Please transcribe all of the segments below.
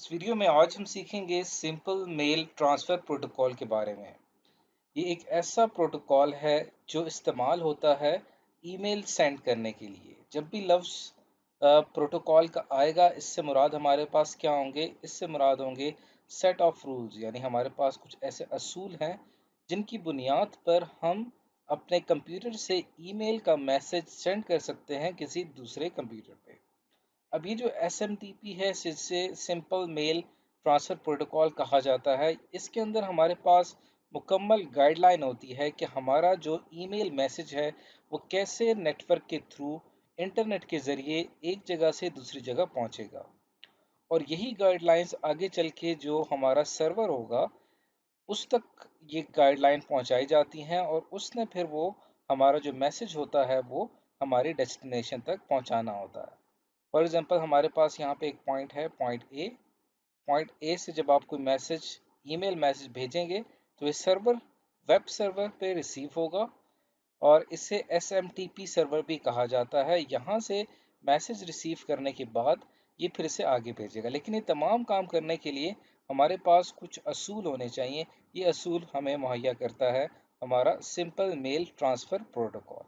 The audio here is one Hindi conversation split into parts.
इस वीडियो में आज हम सीखेंगे सिंपल मेल ट्रांसफ़र प्रोटोकॉल के बारे में। ये एक ऐसा प्रोटोकॉल है जो इस्तेमाल होता है ईमेल सेंड करने के लिए। जब भी लफ्ज़ प्रोटोकॉल का आएगा, इससे मुराद हमारे पास क्या होंगे? इससे मुराद होंगे सेट ऑफ रूल्स, यानी हमारे पास कुछ ऐसे असूल हैं जिनकी बुनियाद पर हम अपने कंप्यूटर से ईमेल का मैसेज सेंड कर सकते हैं किसी दूसरे कंप्यूटर पे। अब ये जो एसएमटीपी है, जिसे सिंपल मेल ट्रांसफ़र प्रोटोकॉल कहा जाता है, इसके अंदर हमारे पास मुकम्मल गाइडलाइन होती है कि हमारा जो ईमेल मैसेज है वो कैसे नेटवर्क के थ्रू इंटरनेट के ज़रिए एक जगह से दूसरी जगह पहुंचेगा। और यही गाइडलाइंस आगे चल के जो हमारा सर्वर होगा उस तक ये गाइडलाइन पहुंचाई जाती हैं, और उसने फिर वो हमारा जो मैसेज होता है वो हमारी डेस्टिनेशन तक पहुंचाना होता है। फॉर एग्जांपल हमारे पास यहाँ पे एक पॉइंट है, पॉइंट ए से जब आप कोई मैसेज ईमेल मैसेज भेजेंगे तो ये सर्वर वेब सर्वर पे रिसीव होगा, और इसे एसएमटीपी सर्वर भी कहा जाता है। यहाँ से मैसेज रिसीव करने के बाद ये फिर से आगे भेजेगा, लेकिन ये तमाम काम करने के लिए हमारे पास कुछ असूल होने चाहिए। ये असूल हमें मुहैया करता है हमारा सिंपल मेल ट्रांसफ़र प्रोटोकॉल।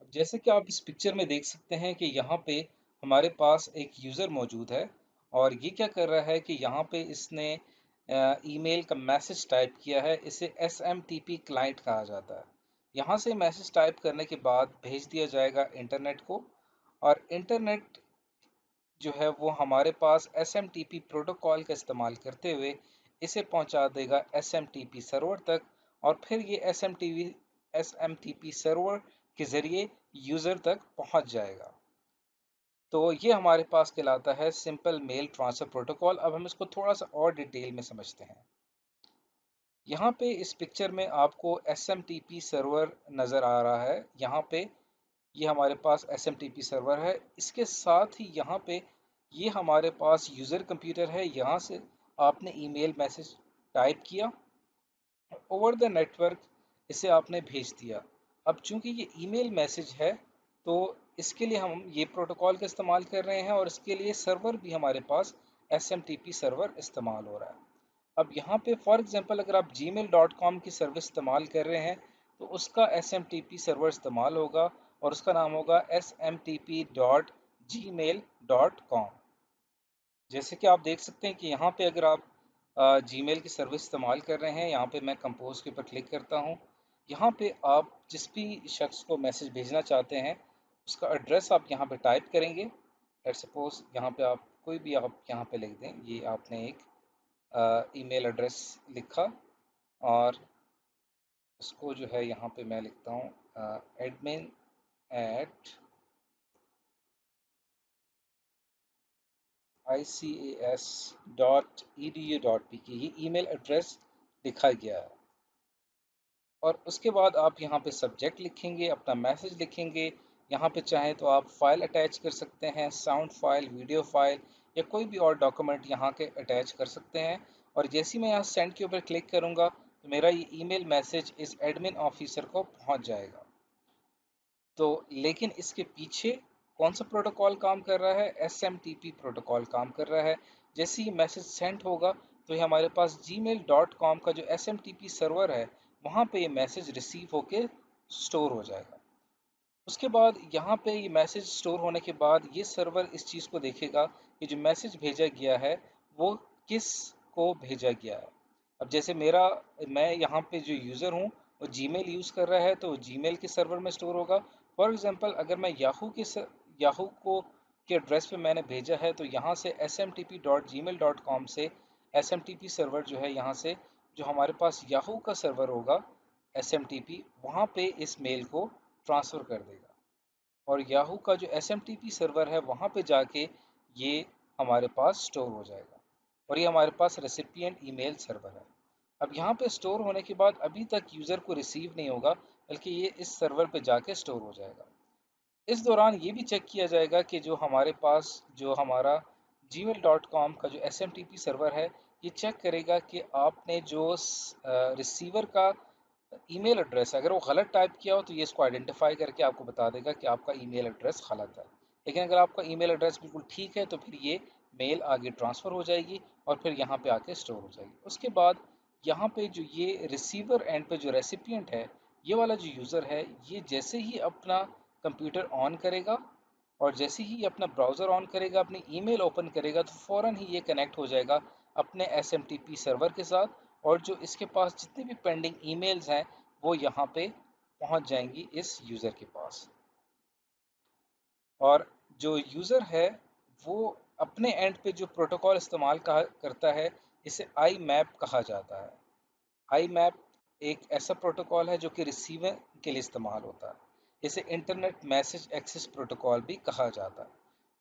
अब जैसे कि आप इस पिक्चर में देख सकते हैं कि यहाँ पे हमारे पास एक यूज़र मौजूद है, और ये क्या कर रहा है कि यहाँ पे इसने ईमेल का मैसेज टाइप किया है। इसे एसएमटीपी क्लाइंट कहा जाता है। यहाँ से मैसेज टाइप करने के बाद भेज दिया जाएगा इंटरनेट को, और इंटरनेट जो है वो हमारे पास एसएमटीपी प्रोटोकॉल का इस्तेमाल करते हुए इसे पहुंचा देगा एसएमटीपी सर्वर तक, और फिर ये एसएमटीपी सर्वर के ज़रिए यूज़र तक पहुंच जाएगा। तो ये हमारे पास कहलाता है सिंपल मेल ट्रांसफ़र प्रोटोकॉल। अब हम इसको थोड़ा सा और डिटेल में समझते हैं। यहाँ पे इस पिक्चर में आपको एसएमटीपी सर्वर नज़र आ रहा है। यहाँ पे ये हमारे पास एसएमटीपी सर्वर है। इसके साथ ही यहाँ पे ये हमारे पास यूज़र कंप्यूटर है। यहाँ से आपने ईमेल मैसेज टाइप किया, ओवर द नेटवर्क इसे आपने भेज दिया। अब चूंकि ये ईमेल मैसेज है, तो इसके लिए हम ये प्रोटोकॉल का इस्तेमाल कर रहे हैं, और इसके लिए सर्वर भी हमारे पास एसएमटीपी सर्वर इस्तेमाल हो रहा है। अब यहाँ पे फॉर एग्जांपल अगर आप gmail.com की सर्विस इस्तेमाल कर रहे हैं तो उसका SMTP सर्वर इस्तेमाल होगा, और उसका नाम होगा smtp.gmail.com। जैसे कि आप देख सकते हैं कि यहाँ पे अगर आप जीमेल की सर्विस इस्तेमाल कर रहे हैं, यहाँ पे मैं कंपोज के ऊपर क्लिक करता हूँ। यहाँ पे आप जिस भी शख्स को मैसेज भेजना चाहते हैं उसका एड्रेस आप यहाँ पे टाइप करेंगे। लेट्स सपोज यहाँ पे आप कोई भी आप यहाँ पे लिख दें। ये आपने एक ईमेल एड्रेस लिखा, और इसको जो है यहाँ पे मैं लिखता हूँ admin@icas.edu.pk। ये ईमेल एड्रेस लिखा गया है, और उसके बाद आप यहाँ पे सब्जेक्ट लिखेंगे, अपना मैसेज लिखेंगे। यहाँ पे चाहें तो आप फाइल अटैच कर सकते हैं, साउंड फाइल, वीडियो फाइल, या कोई भी और डॉक्यूमेंट यहाँ के अटैच कर सकते हैं। और जैसे ही मैं यहाँ सेंड के ऊपर क्लिक करूँगा तो मेरा ये ईमेल मैसेज इस एडमिन ऑफिसर को पहुँच जाएगा। तो लेकिन इसके पीछे कौन सा प्रोटोकॉल काम कर रहा है? एसएमटीपी प्रोटोकॉल काम कर रहा है। जैसे ही मैसेज सेंड होगा तो ये हमारे पास gmail.com का जो एसएमटीपी सर्वर है वहाँ पे ये मैसेज रिसीव होके स्टोर हो जाएगा। उसके बाद यहाँ पे ये मैसेज स्टोर होने के बाद ये सर्वर इस चीज़ को देखेगा कि जो मैसेज भेजा गया है वो किस को भेजा गया है। अब जैसे मैं यहाँ पे जो यूज़र हूँ वो जीमेल यूज़ कर रहा है, तो जीमेल के सर्वर में स्टोर होगा। फॉर एग्जांपल अगर मैं याहू को के एड्रेस पे मैंने भेजा है, तो यहाँ से smtp.gmail.com से smtp सर्वर जो है यहाँ से जो हमारे पास याहू का सर्वर होगा smtp, वहाँ पे इस मेल को ट्रांसफ़र कर देगा, और याहू का जो एसएमटीपी सर्वर है वहाँ पे जाके ये हमारे पास स्टोर हो जाएगा, और ये हमारे पास रेसिपिएंट ईमेल सर्वर है। अब यहाँ पे स्टोर होने के बाद अभी तक यूज़र को रिसीव नहीं होगा, बल्कि ये इस सर्वर पे जाके स्टोर हो जाएगा। इस दौरान ये भी चेक किया जाएगा कि जो हमारे पास जो हमारा gmail.com का जो एसएमटीपी सर्वर है, ये चेक करेगा कि आपने जो रिसीवर का ईमेल एड्रेस है, अगर वो गलत टाइप किया हो तो ये इसको आइडेंटिफाई करके आपको बता देगा कि आपका ईमेल एड्रेस गलत है। लेकिन अगर आपका ईमेल एड्रेस बिल्कुल ठीक है तो फिर ये मेल आगे ट्रांसफ़र हो जाएगी और फिर यहाँ पे आके स्टोर हो जाएगी। उसके बाद यहाँ पे जो ये रिसीवर एंड पे जो रेसिपिएंट है, ये वाला जो यूज़र है, ये जैसे ही अपना कंप्यूटर ऑन करेगा और जैसे ही अपना ब्राउज़र ऑन करेगा, अपनी ईमेल ओपन करेगा, तो फ़ौरन ही ये कनेक्ट हो जाएगा अपने एसएमटीपी सर्वर के साथ, और जो इसके पास जितने भी पेंडिंग ईमेल्स हैं वो यहाँ पे पहुँच जाएंगी इस यूज़र के पास। और जो यूज़र है वो अपने एंड पे जो प्रोटोकॉल इस्तेमाल करता है, इसे आई मैप कहा जाता है। आई मैप एक ऐसा प्रोटोकॉल है जो कि रिसीवर के लिए इस्तेमाल होता है। इसे इंटरनेट मैसेज एक्सेस प्रोटोकॉल भी कहा जाता है।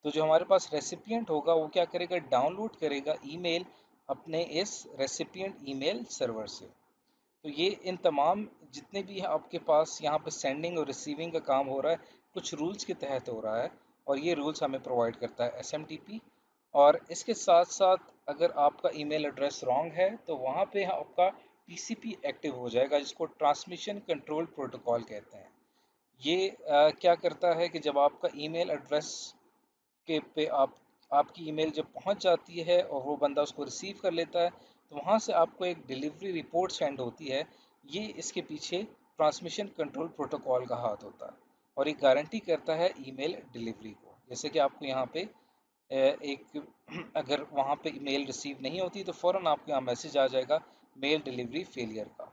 तो जो हमारे पास रेसिपिएंट होगा वो क्या करेगा, डाउनलोड करेगा ईमेल अपने इस रेसिपिएंट ईमेल सर्वर से। तो ये इन तमाम जितने भी आपके पास यहाँ पे सेंडिंग और रिसीविंग का काम हो रहा है, कुछ रूल्स के तहत हो रहा है, और ये रूल्स हमें प्रोवाइड करता है एसएमटीपी। और इसके साथ साथ अगर आपका ईमेल एड्रेस रॉन्ग है तो वहाँ पे आपका टीसीपी एक्टिव हो जाएगा, जिसको ट्रांसमिशन कंट्रोल प्रोटोकॉल कहते हैं। ये क्या करता है कि जब आपका ईमेल एड्रेस के पे आपकी ईमेल जब पहुंच जाती है और वो बंदा उसको रिसीव कर लेता है, तो वहाँ से आपको एक डिलीवरी रिपोर्ट सेंड होती है। ये इसके पीछे ट्रांसमिशन कंट्रोल प्रोटोकॉल का हाथ होता है, और ये गारंटी करता है ईमेल डिलीवरी को। जैसे कि आपको यहाँ पे एक अगर वहाँ पे ईमेल रिसीव नहीं होती तो फ़ौरन आपको यहाँ मैसेज आ जाएगा मेल डिलीवरी फेलियर का।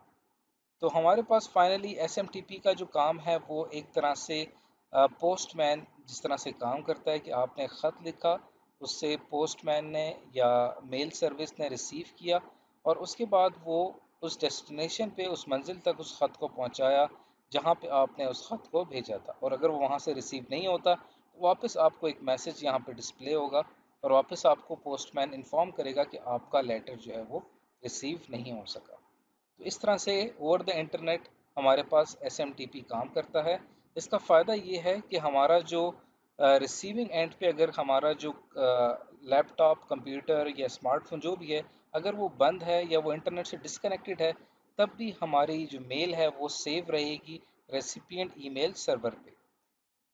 तो हमारे पास फाइनली एसएमटीपी का जो काम है वो एक तरह से पोस्टमैन जिस तरह से काम करता है कि आपने ख़त लिखा, उससे पोस्टमैन ने या मेल सर्विस ने रिसीव किया, और उसके बाद वो उस डेस्टिनेशन पे उस मंजिल तक उस ख़त को पहुंचाया जहां पे आपने उस ख़त को भेजा था। और अगर वो वहां से रिसीव नहीं होता तो वापस आपको एक मैसेज यहाँ पे डिस्प्ले होगा, और वापस आपको पोस्टमैन इन्फॉर्म करेगा कि आपका लेटर जो है वो रिसीव नहीं हो सका। तो इस तरह से ओवर द इंटरनेट हमारे पास एसएमटीपी काम करता है। इसका फ़ायदा ये है कि हमारा जो रिसीविंग एंड पे अगर हमारा जो लैपटॉप, कंप्यूटर या स्मार्टफोन जो भी है, अगर वो बंद है या वो इंटरनेट से डिस्कनेक्टेड है, तब भी हमारी जो मेल है वो सेव रहेगी रेसिपिएंट ईमेल सर्वर पे।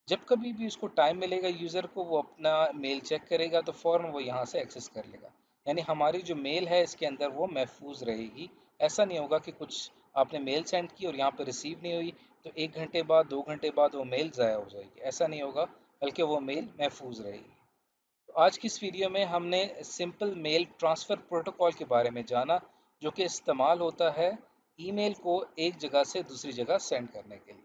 जब कभी भी उसको टाइम मिलेगा यूज़र को, वो अपना मेल चेक करेगा तो फ़ौरन वो यहाँ से एक्सेस कर लेगा। यानी हमारी जो मेल है इसके अंदर वो महफूज रहेगी। ऐसा नहीं होगा कि कुछ आपने मेल सेंड की और यहाँ पे रिसीव नहीं हुई तो 1 घंटे बाद 2 घंटे बाद वो मेल ज़ाया हो जाएगी, ऐसा नहीं होगा, बल्कि वो मेल महफूज रहेगी। तो आज की इस वीडियो में हमने सिंपल मेल ट्रांसफ़र प्रोटोकॉल के बारे में जाना, जो कि इस्तेमाल होता है ईमेल को एक जगह से दूसरी जगह सेंड करने के लिए।